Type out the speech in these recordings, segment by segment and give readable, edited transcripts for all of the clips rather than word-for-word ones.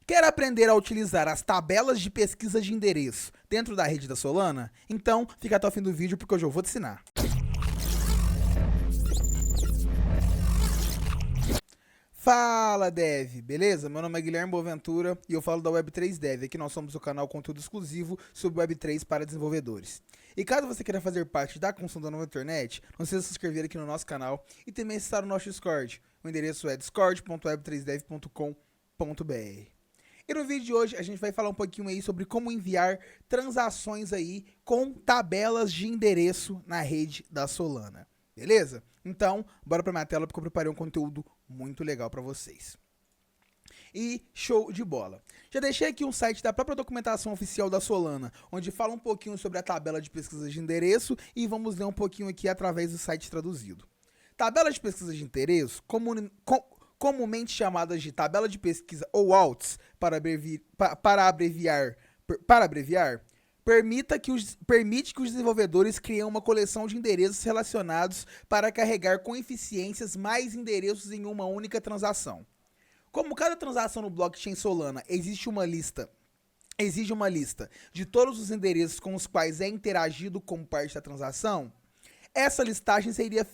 Quer aprender a utilizar as tabelas de pesquisa de endereço dentro da rede da Solana? Então, fica até o fim do vídeo porque hoje eu vou te ensinar. Fala Dev, beleza? Meu nome é Guilherme Boaventura e eu falo da Web3 Dev. Aqui nós somos o canal conteúdo exclusivo sobre Web3 para desenvolvedores. E caso você queira fazer parte da construção da nova internet, não se esqueça de se inscrever aqui no nosso canal e também acessar o nosso Discord. O endereço é discord.web3dev.com.br. E no vídeo de hoje a gente vai falar um pouquinho aí sobre como enviar transações aí com tabelas de endereço na rede da Solana. Beleza? Então, bora pra minha tela porque eu preparei um conteúdo muito legal pra vocês. E show de bola. Já deixei aqui um site da própria documentação oficial da Solana, onde fala um pouquinho sobre a tabela de pesquisa de endereço e vamos ler um pouquinho aqui através do site traduzido. Tabela de pesquisa de endereço, comumente chamadas de tabela de pesquisa ou ALTs, para abreviar, permite que os desenvolvedores criem uma coleção de endereços relacionados para carregar com eficiências mais endereços em uma única transação. Como cada transação no blockchain Solana exige uma lista de todos os endereços com os quais é interagido como parte da transação, essa listagem seria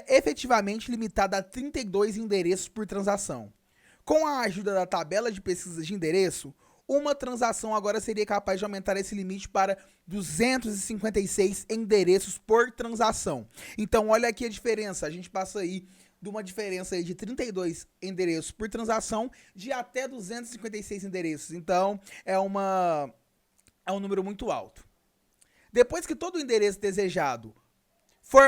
efetivamente limitada a 32 endereços por transação. Com a ajuda da tabela de pesquisa de endereço, uma transação agora seria capaz de aumentar esse limite para 256 endereços por transação. Então, olha aqui a diferença. A gente passa aí de uma diferença aí de 32 endereços por transação de até 256 endereços. Então, é um número muito alto. Depois que todo o endereço desejado for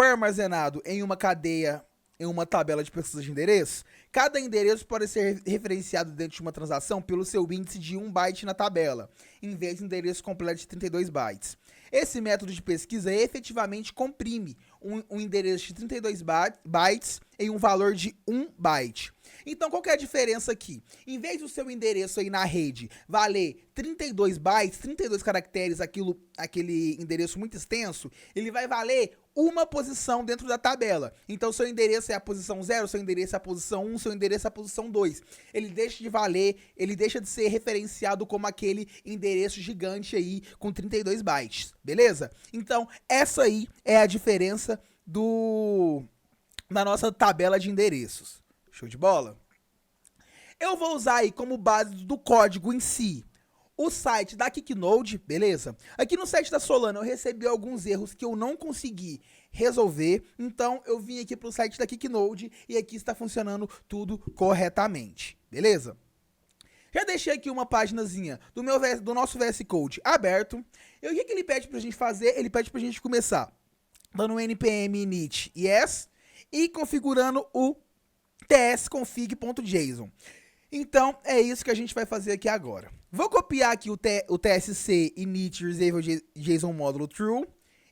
armazenado em uma cadeia, em uma tabela de pesquisa de endereço, cada endereço pode ser referenciado dentro de uma transação pelo seu índice de 1 byte na tabela, em vez de endereço completo de 32 bytes. Esse método de pesquisa efetivamente comprime um endereço de 32 bytes em um valor de 1 byte. Então, qual que é a diferença aqui? Em vez do seu endereço aí na rede valer 32 bytes, 32 caracteres, aquele endereço muito extenso, ele vai valer uma posição dentro da tabela. Então, seu endereço é a posição 0, seu endereço é a posição 1, seu endereço é a posição 2. Ele deixa de valer, ele deixa de ser referenciado como aquele endereço gigante aí com 32 bytes, beleza? Então, essa aí é a diferença da nossa tabela de endereços. Show de bola? Eu vou usar aí como base do código em si o site da Kiknode, beleza? Aqui no site da Solana eu recebi alguns erros que eu não consegui resolver, então eu vim aqui para o site da Kiknode e aqui está funcionando tudo corretamente, beleza? Já deixei aqui uma paginazinha do nosso VS Code aberto. E o que ele pede pra gente fazer? Ele pede pra gente começar dando npm init yes e configurando o tsconfig.json. Então, é isso que a gente vai fazer aqui agora. Vou copiar aqui o tsc init resolve JSON módulo true.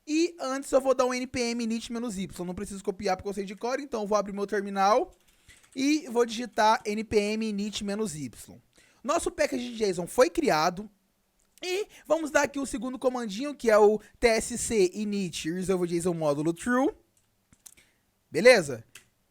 E antes eu vou dar um npm init -y. Não preciso copiar porque eu sei de cor, então eu vou abrir meu terminal e vou digitar npm init -y. Nosso package de JSON foi criado. E vamos dar aqui o segundo comandinho, que é o tsc init resolve JSON módulo true. Beleza?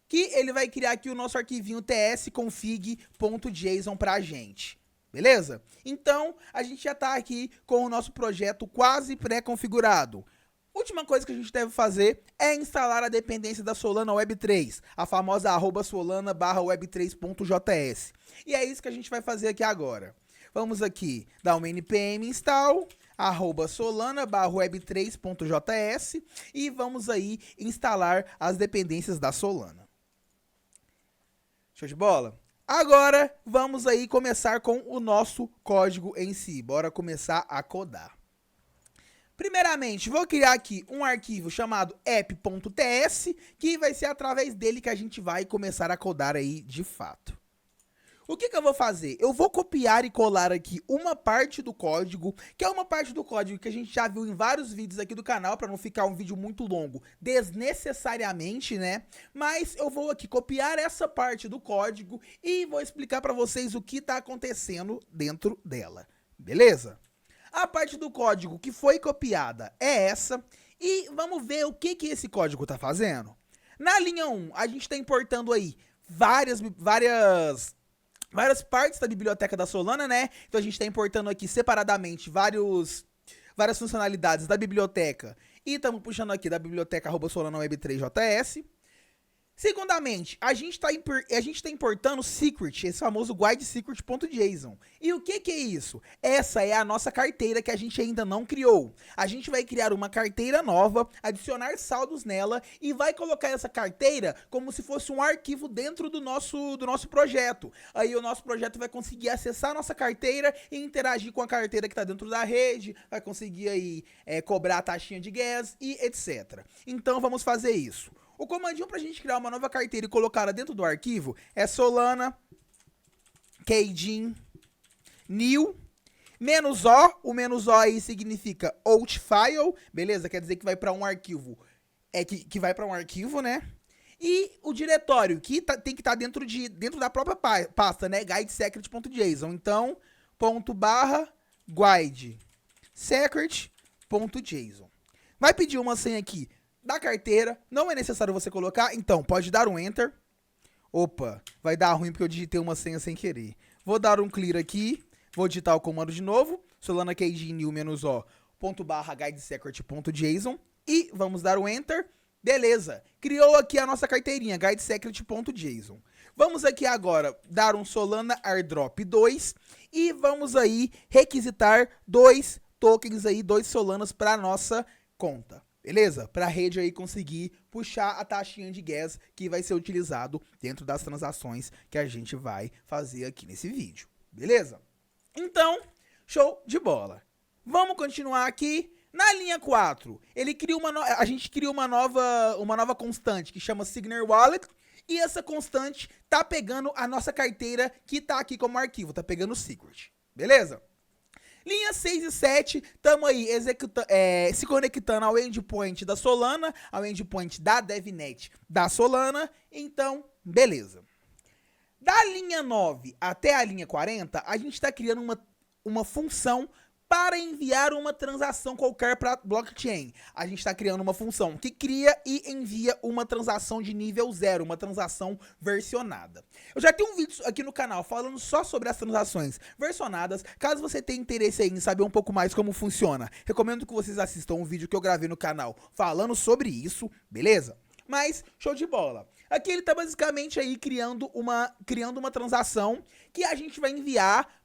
Que ele vai criar aqui o nosso arquivinho tsconfig.json pra gente. Beleza? Então, a gente já tá aqui com o nosso projeto quase pré-configurado. Última coisa que a gente deve fazer é instalar a dependência da Solana Web3, a famosa @solana/web3.js. E é isso que a gente vai fazer aqui agora. Vamos aqui dar um npm install @solana/web3.js e vamos aí instalar as dependências da Solana. Show de bola? Agora vamos aí começar com o nosso código em si. Bora começar a codar. Primeiramente, vou criar aqui um arquivo chamado app.ts, que vai ser através dele que a gente vai começar a codar aí de fato. O que eu vou fazer? Eu vou copiar e colar aqui uma parte do código, que é uma parte do código que a gente já viu em vários vídeos aqui do canal, para não ficar um vídeo muito longo desnecessariamente, né? Mas eu vou aqui copiar essa parte do código e vou explicar para vocês o que está acontecendo dentro dela, beleza? A parte do código que foi copiada é essa, e vamos ver o que esse código está fazendo. Na linha 1, a gente está importando aí várias várias partes da biblioteca da Solana, né? Então a gente está importando aqui separadamente várias funcionalidades da biblioteca e estamos puxando aqui da biblioteca @solana web3.js. Segundamente, a gente tá importando secret, esse famoso guidesecret.json. E o que é isso? Essa é a nossa carteira que a gente ainda não criou. A gente vai criar uma carteira nova, adicionar saldos nela e vai colocar essa carteira como se fosse um arquivo dentro do nosso projeto. Aí o nosso projeto vai conseguir acessar a nossa carteira e interagir com a carteira que está dentro da rede, vai conseguir aí cobrar a taxinha de gas e etc. Então vamos fazer isso. O comandinho pra gente criar uma nova carteira e colocá-la dentro do arquivo é Solana kgin new -o. O -o aí significa outfile, beleza? Quer dizer que vai para um arquivo, que vai para um arquivo, né? E o diretório que tem que estar dentro da própria pasta, né? guidesecret.json. Então, /guidesecret.json. Vai pedir uma senha aqui da carteira, não é necessário você colocar, então pode dar um enter. Opa, vai dar ruim porque eu digitei uma senha sem querer. Vou dar um clear aqui, vou digitar o comando de novo, solana kgin new -o .guidesecret.json e vamos dar um enter. Beleza, criou aqui a nossa carteirinha, guidesecret.json. Vamos aqui agora dar um solana airdrop 2 e vamos aí requisitar 2 tokens aí, 2 solanas para nossa conta. Beleza? Para a rede aí conseguir puxar a taxinha de gas que vai ser utilizado dentro das transações que a gente vai fazer aqui nesse vídeo. Beleza? Então, show de bola. Vamos continuar aqui. Na linha 4, a gente cria uma nova constante que chama Signer Wallet. E essa constante tá pegando a nossa carteira que tá aqui como arquivo, tá pegando o secret. Beleza? Linha 6 e 7, estamos aí se conectando ao endpoint da Solana, ao endpoint da DevNet da Solana, então, beleza. Da linha 9 até a linha 40, a gente está criando uma função para enviar uma transação qualquer para blockchain. A gente está criando uma função que cria e envia uma transação de nível 0, uma transação versionada. Eu já tenho um vídeo aqui no canal falando só sobre as transações versionadas. Caso você tenha interesse aí em saber um pouco mais como funciona, recomendo que vocês assistam um vídeo que eu gravei no canal falando sobre isso, beleza? Mas, show de bola. Aqui ele está basicamente aí criando uma transação que a gente vai enviar,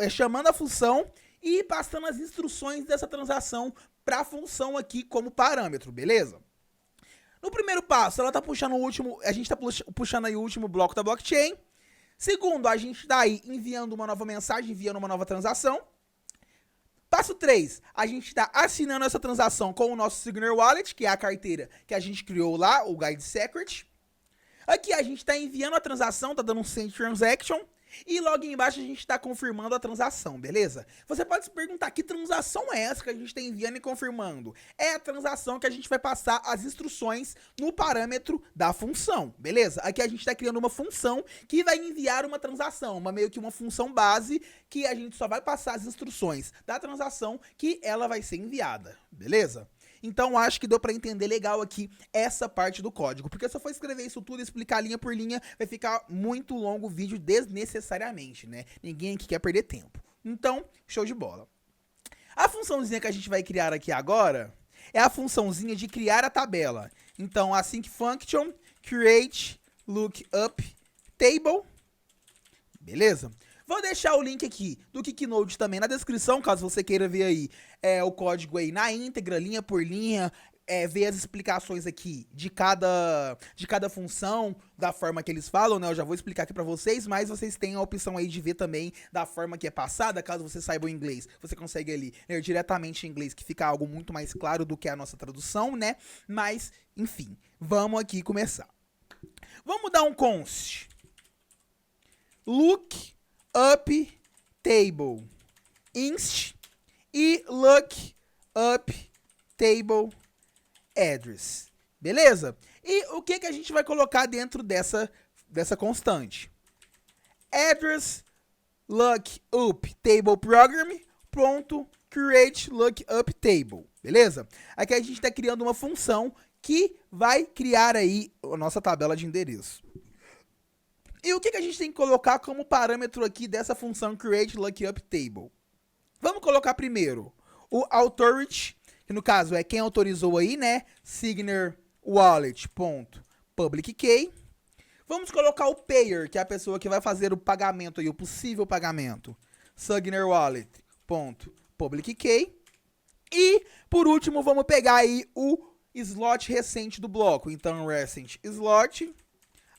chamando a função e passando as instruções dessa transação para a função aqui como parâmetro, beleza? No primeiro passo, ela tá puxando a gente está puxando aí o último bloco da blockchain. Segundo, a gente está aí enviando uma nova mensagem, enviando uma nova transação. Passo 3, a gente está assinando essa transação com o nosso Signer Wallet, que é a carteira que a gente criou lá, o guidesecret. Aqui a gente está enviando a transação, está dando um send transaction. E logo embaixo a gente está confirmando a transação, beleza? Você pode se perguntar, que transação é essa que a gente está enviando e confirmando? É a transação que a gente vai passar as instruções no parâmetro da função, beleza? Aqui a gente está criando uma função que vai enviar uma transação, meio que uma função base que a gente só vai passar as instruções da transação que ela vai ser enviada, beleza? Então, acho que deu para entender legal aqui essa parte do código. Porque se eu for escrever isso tudo e explicar linha por linha, vai ficar muito longo o vídeo desnecessariamente, né? Ninguém aqui quer perder tempo. Então, show de bola. A funçãozinha que a gente vai criar aqui agora é a funçãozinha de criar a tabela. Então, async function create lookup table. Beleza? Vou deixar o link aqui do Kiknode também na descrição, caso você queira ver aí o código aí na íntegra, linha por linha, ver as explicações aqui de cada função, da forma que eles falam, né? Eu já vou explicar aqui pra vocês, mas vocês têm a opção aí de ver também da forma que é passada, caso você saiba o inglês. Você consegue ali ler diretamente em inglês, que fica algo muito mais claro do que a nossa tradução, né? Mas, enfim, vamos aqui começar. Vamos dar um const. Look up table inst e look up table address, beleza? E o que a gente vai colocar dentro dessa constante? Address look up table program pronto create look up table, beleza? Aqui a gente está criando uma função que vai criar aí a nossa tabela de endereço. E o que a gente tem que colocar como parâmetro aqui dessa função create lookup table? Vamos colocar primeiro o authority, que no caso é quem autorizou aí, né? Signer wallet.public key. Vamos colocar o payer, que é a pessoa que vai fazer o pagamento aí, o possível pagamento. Signer wallet.public key. E, por último, vamos pegar aí o slot recente do bloco. Então, recent slot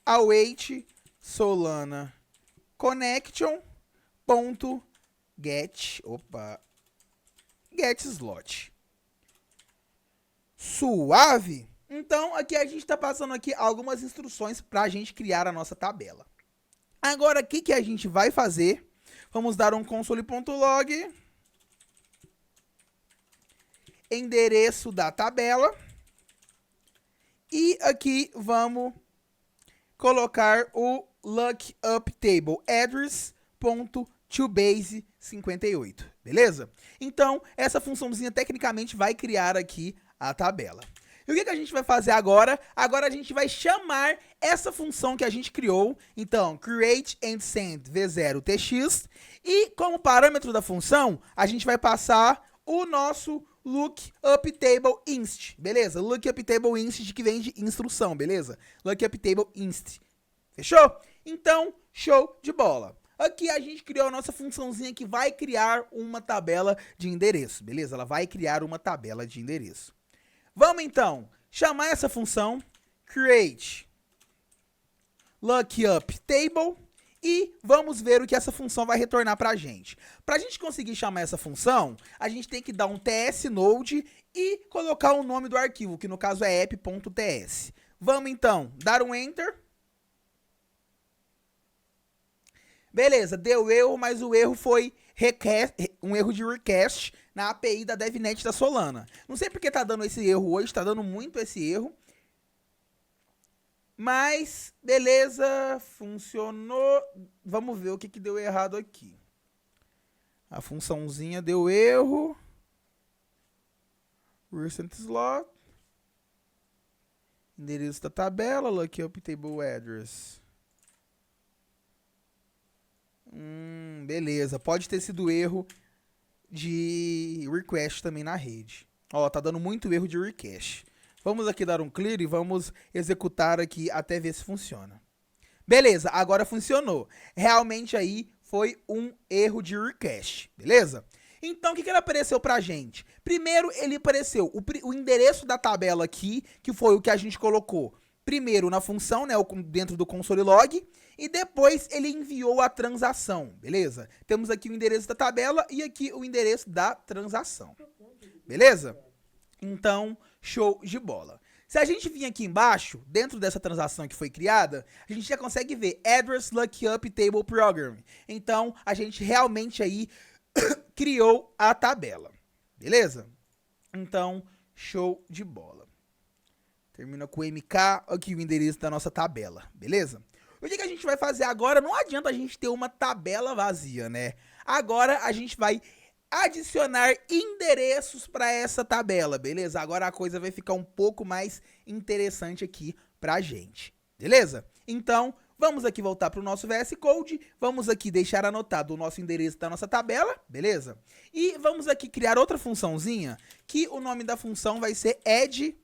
await Solana connection.get slot. Suave? Então, aqui a gente está passando aqui algumas instruções para a gente criar a nossa tabela. Agora, o que a gente vai fazer? Vamos dar um console.log, endereço da tabela, e aqui vamos colocar o lookup table address.tobase58, beleza? Então, essa funçãozinha tecnicamente vai criar aqui a tabela. E o que a gente vai fazer agora? Agora a gente vai chamar essa função que a gente criou. Então, create and send v0tx. E como parâmetro da função, a gente vai passar o nosso lookup table inst, beleza? Lookup table inst que vem de instrução, beleza? Lookup table inst. Fechou? Então, show de bola. Aqui a gente criou a nossa funçãozinha que vai criar uma tabela de endereço, beleza? Ela vai criar uma tabela de endereço. Vamos então chamar essa função create lookup table e vamos ver o que essa função vai retornar para a gente. Para a gente conseguir chamar essa função, a gente tem que dar um tsnode e colocar o nome do arquivo, que no caso é app.ts. Vamos então dar um enter. Beleza, deu erro, mas o erro foi um erro de request na API da DevNet da Solana. Não sei porque tá dando esse erro hoje, tá dando muito esse erro. Mas, beleza, funcionou. Vamos ver o que deu errado aqui. A funçãozinha deu erro. Recent slot. Endereço da tabela, lookup table address. Beleza, pode ter sido erro de request também na rede. Ó, tá dando muito erro de request. Vamos aqui dar um clear e vamos executar aqui até ver se funciona. Beleza, agora funcionou. Realmente aí foi um erro de request, beleza? Então, o que ele apareceu pra gente? Primeiro, ele apareceu o endereço da tabela aqui, que foi o que a gente colocou primeiro na função, né, dentro do console log, e depois ele enviou a transação, beleza? Temos aqui o endereço da tabela e aqui o endereço da transação, beleza? Então, show de bola. Se a gente vir aqui embaixo, dentro dessa transação que foi criada, a gente já consegue ver Address Lookup Table Program. Então, a gente realmente aí criou a tabela, beleza? Então, show de bola. Termina com MK, aqui o endereço da nossa tabela, beleza? O que a gente vai fazer agora? Não adianta a gente ter uma tabela vazia, né? Agora a gente vai adicionar endereços para essa tabela, beleza? Agora a coisa vai ficar um pouco mais interessante aqui pra gente, beleza? Então, vamos aqui voltar para o nosso VS Code, vamos aqui deixar anotado o nosso endereço da nossa tabela, beleza? E vamos aqui criar outra funçãozinha, que o nome da função vai ser add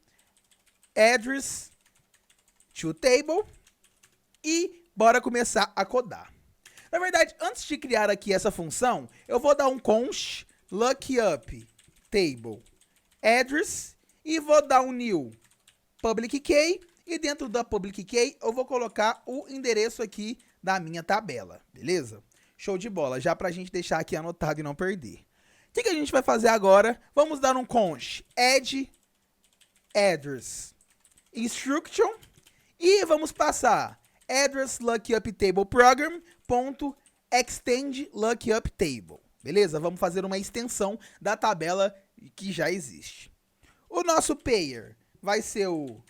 address to table e bora começar a codar. Na verdade, antes de criar aqui essa função, eu vou dar um const lookup table address e vou dar um new public key e dentro da public key eu vou colocar o endereço aqui da minha tabela, beleza? Show de bola, já pra gente deixar aqui anotado e não perder. O que a gente vai fazer agora? Vamos dar um const add address instruction e vamos passar address lookup table program.extend lookup table. Beleza? Vamos fazer uma extensão da tabela que já existe. O nosso payer vai ser o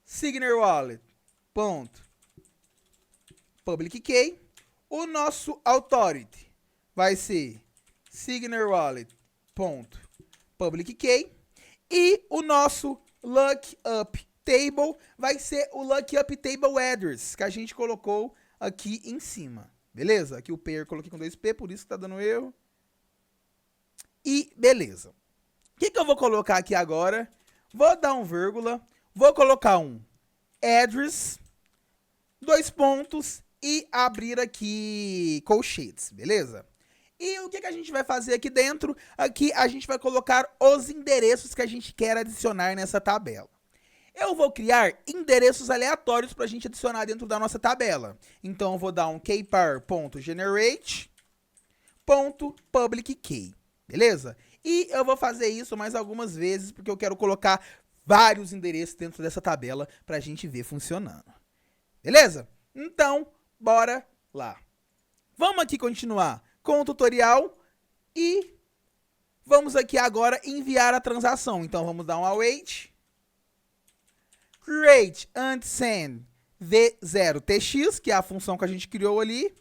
signer wallet.public key. O nosso authority vai ser signer wallet.public key. E o nosso lookup table vai ser o lookup table address que a gente colocou aqui em cima, beleza? Aqui o pair eu coloquei com 2P, por isso que tá dando erro. E beleza. O que eu vou colocar aqui agora? Vou dar um vírgula, vou colocar um address, 2 pontos e abrir aqui colchetes, beleza? E o que a gente vai fazer aqui dentro? Aqui a gente vai colocar os endereços que a gente quer adicionar nessa tabela. Eu vou criar endereços aleatórios para a gente adicionar dentro da nossa tabela. Então eu vou dar um kpar.generate.public-key, beleza? E eu vou fazer isso mais algumas vezes porque eu quero colocar vários endereços dentro dessa tabela para a gente ver funcionando. Beleza? Então, bora lá. Vamos aqui continuar com o tutorial e vamos aqui agora enviar a transação. Então, vamos dar um await. Create and send v0tx, que é a função que a gente criou ali.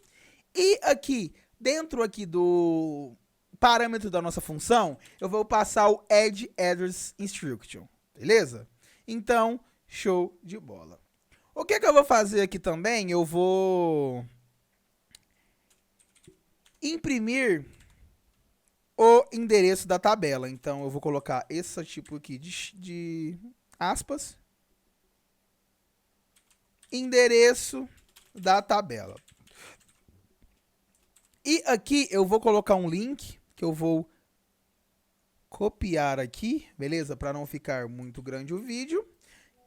E aqui, dentro aqui do parâmetro da nossa função, eu vou passar o add address instruction, beleza? Então, show de bola. O que eu vou fazer aqui também? Eu vou imprimir o endereço da tabela. Então, eu vou colocar esse tipo aqui de aspas. Endereço da tabela. E aqui eu vou colocar um link que eu vou copiar aqui, beleza? Para não ficar muito grande o vídeo.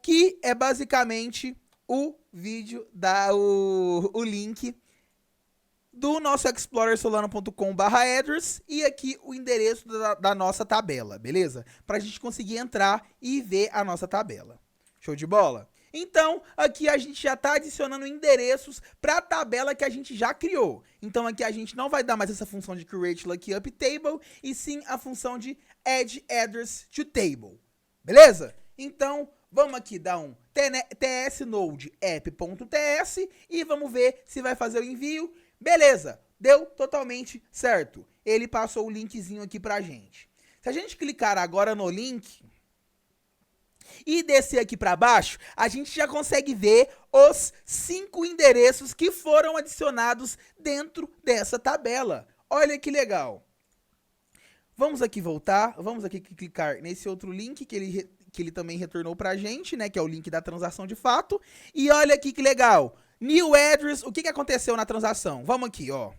Que é basicamente o vídeo, o link do nosso explorersolano.com/address e aqui o endereço da nossa tabela, beleza? Para a gente conseguir entrar e ver a nossa tabela. Show de bola? Então, aqui a gente já está adicionando endereços para a tabela que a gente já criou. Então, aqui a gente não vai dar mais essa função de create lookup table, e sim a função de add address to table. Beleza? Então, vamos aqui dar um tsnode app.ts e vamos ver se vai fazer o envio. Beleza, deu totalmente certo. Ele passou o linkzinho aqui pra gente. Se a gente clicar agora no link e descer aqui para baixo, a gente já consegue ver os 5 endereços que foram adicionados dentro dessa tabela. Olha que legal. Vamos aqui voltar, vamos aqui clicar nesse outro link que ele também retornou pra gente, né, que é o link da transação de fato. E olha aqui que legal. New address, o que aconteceu na transação? Vamos aqui, ó.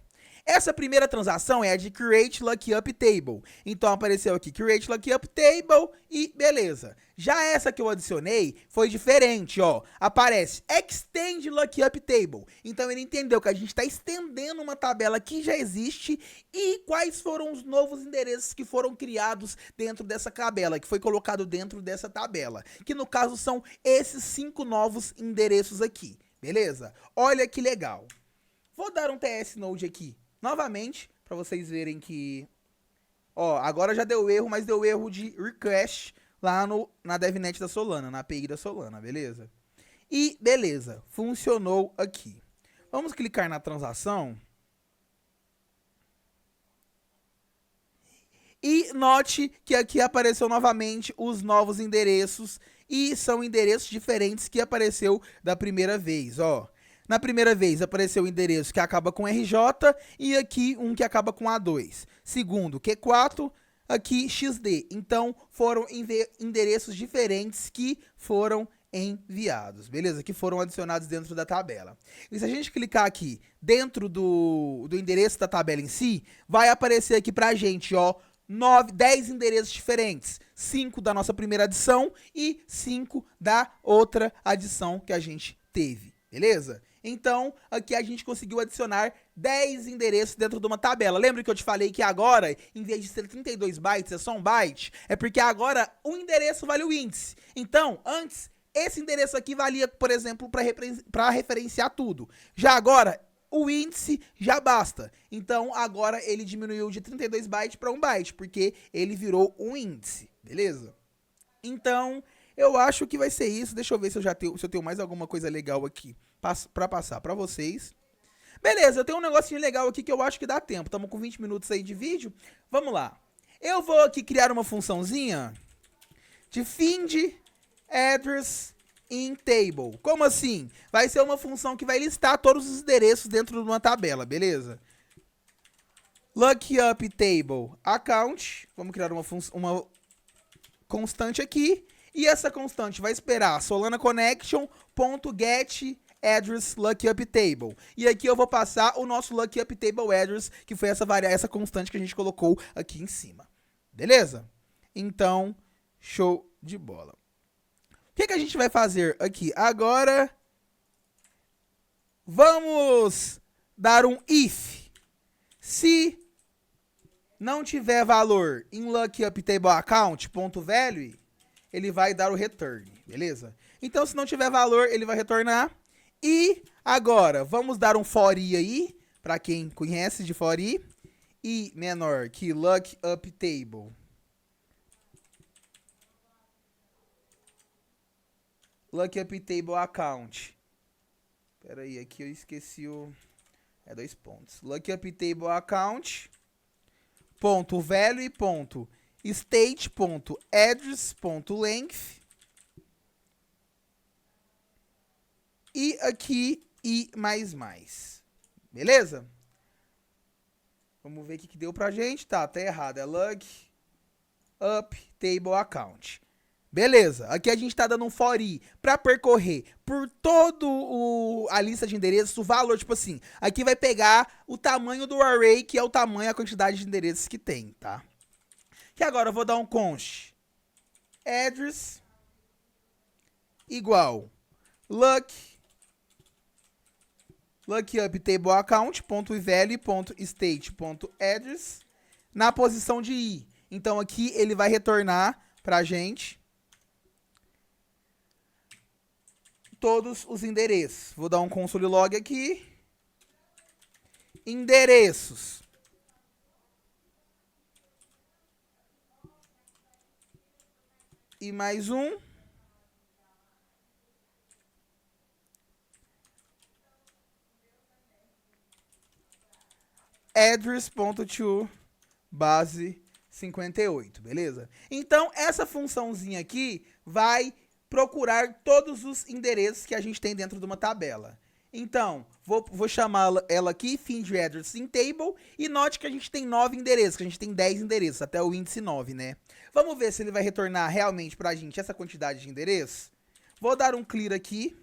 Essa primeira transação é a de Create Lookup Table. Então apareceu aqui Create Lookup Table e beleza. Já essa que eu adicionei foi diferente, ó. Aparece Extend Lookup Table. Então ele entendeu que a gente está estendendo uma tabela que já existe e quais foram os novos endereços que foram criados dentro dessa tabela, que foi colocado dentro dessa tabela. Que no caso são esses 5 novos endereços aqui, beleza? Olha que legal. Vou dar um tsnode aqui novamente, para vocês verem que, ó, agora já deu erro, mas deu erro de request lá na DevNet da Solana, na API da Solana, beleza? E beleza, funcionou aqui. Vamos clicar na transação. E note que aqui apareceu novamente os novos endereços e são endereços diferentes que apareceu da primeira vez, ó. Na primeira vez apareceu o endereço que acaba com RJ e aqui um que acaba com A2. Segundo, Q4, aqui XD. Então foram endereços diferentes que foram enviados, beleza? Que foram adicionados dentro da tabela. E se a gente clicar aqui dentro do endereço da tabela em si, vai aparecer aqui pra gente, ó, 10 endereços diferentes. 5 da nossa primeira adição e 5 da outra adição que a gente teve, beleza? Então, aqui a gente conseguiu adicionar 10 endereços dentro de uma tabela. Lembra que eu te falei que agora, em vez de ser 32 bytes, é só 1 byte? É porque agora o endereço vale o índice. Então, antes, esse endereço aqui valia, por exemplo, para referenciar tudo. Já agora, o índice já basta. Então, agora ele diminuiu de 32 bytes para 1 byte, porque ele virou um índice, beleza? Então, eu acho que vai ser isso. Deixa eu ver se eu tenho mais alguma coisa legal aqui pra passar pra vocês. Beleza, eu tenho um negocinho legal aqui que eu acho que dá tempo. Estamos com 20 minutos aí de vídeo. Vamos lá. Eu vou aqui criar uma funçãozinha de find address in table. Como assim? Vai ser uma função que vai listar todos os endereços dentro de uma tabela, beleza? Lookup table account. Vamos criar uma constante aqui. E essa constante vai esperar Solana connection.get address lookup table. E aqui eu vou passar o nosso lookup table address, que foi essa constante que a gente colocou aqui em cima. Beleza? Então, show de bola. O que a gente vai fazer aqui? Agora, vamos dar um if. Se não tiver valor em lookup table account.value, ele vai dar o return, beleza? Então, se não tiver valor, ele vai retornar. E agora, vamos dar um for i aí, para quem conhece de for i. I menor que lookup table. Lookup table account. Espera aí, aqui eu esqueci o... É 2 pontos. Lookup table account. Ponto value, ponto state, ponto address, ponto length. E aqui, i mais. Beleza? Vamos ver o que deu pra gente. Tá errado. É lookup table account. Beleza, aqui a gente tá dando um for i para percorrer por todo a lista de endereços, o valor, tipo assim, aqui vai pegar o tamanho do array, que é o tamanho, a quantidade de endereços que tem, tá? E agora eu vou dar um const address igual lookup table account.value.state.address na posição de i. Então aqui ele vai retornar pra gente todos os endereços. Vou dar um console log aqui. Endereços. E mais um. Address.to base 58, beleza? Então, essa funçãozinha aqui vai procurar todos os endereços que a gente tem dentro de uma tabela. Então, vou chamar ela aqui, find address in table, e note que a gente tem 9 endereços, que a gente tem 10 endereços, até o índice 9, né? Vamos ver se ele vai retornar realmente pra gente essa quantidade de endereços. Vou dar um clear aqui.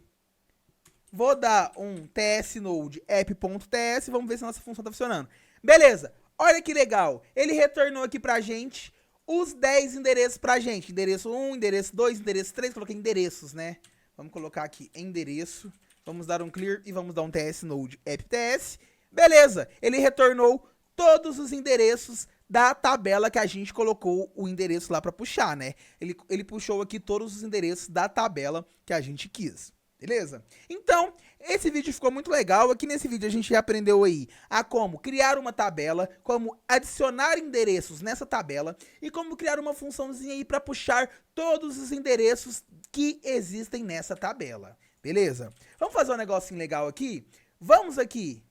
Vou dar um tsnode app.ts, vamos ver se a nossa função tá funcionando. Beleza, olha que legal, ele retornou aqui pra gente os 10 endereços pra gente. Endereço 1, endereço 2, endereço 3, coloquei endereços, né? Vamos colocar aqui endereço, vamos dar um clear e vamos dar um tsnode app.ts. Beleza, ele retornou todos os endereços da tabela que a gente colocou o endereço lá pra puxar, né? Ele puxou aqui todos os endereços da tabela que a gente quis. Beleza? Então, esse vídeo ficou muito legal. Aqui nesse vídeo a gente aprendeu aí a como criar uma tabela, como adicionar endereços nessa tabela e como criar uma funçãozinha aí para puxar todos os endereços que existem nessa tabela. Beleza? Vamos fazer um negocinho legal aqui? Vamos aqui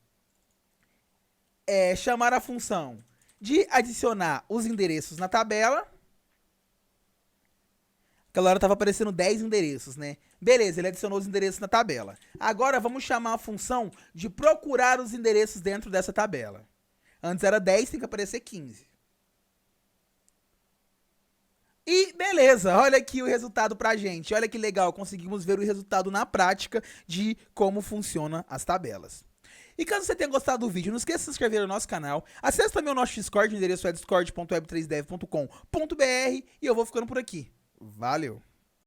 chamar a função de adicionar os endereços na tabela. Aquela hora tava aparecendo 10 endereços, né? Beleza, ele adicionou os endereços na tabela. Agora vamos chamar a função de procurar os endereços dentro dessa tabela. Antes era 10, tem que aparecer 15. E beleza, olha aqui o resultado pra gente. Olha que legal, conseguimos ver o resultado na prática de como funcionam as tabelas. E caso você tenha gostado do vídeo, não esqueça de se inscrever no nosso canal. Acesse também o nosso Discord, o endereço é discord.web3dev.com.br. E eu vou ficando por aqui. Valeu!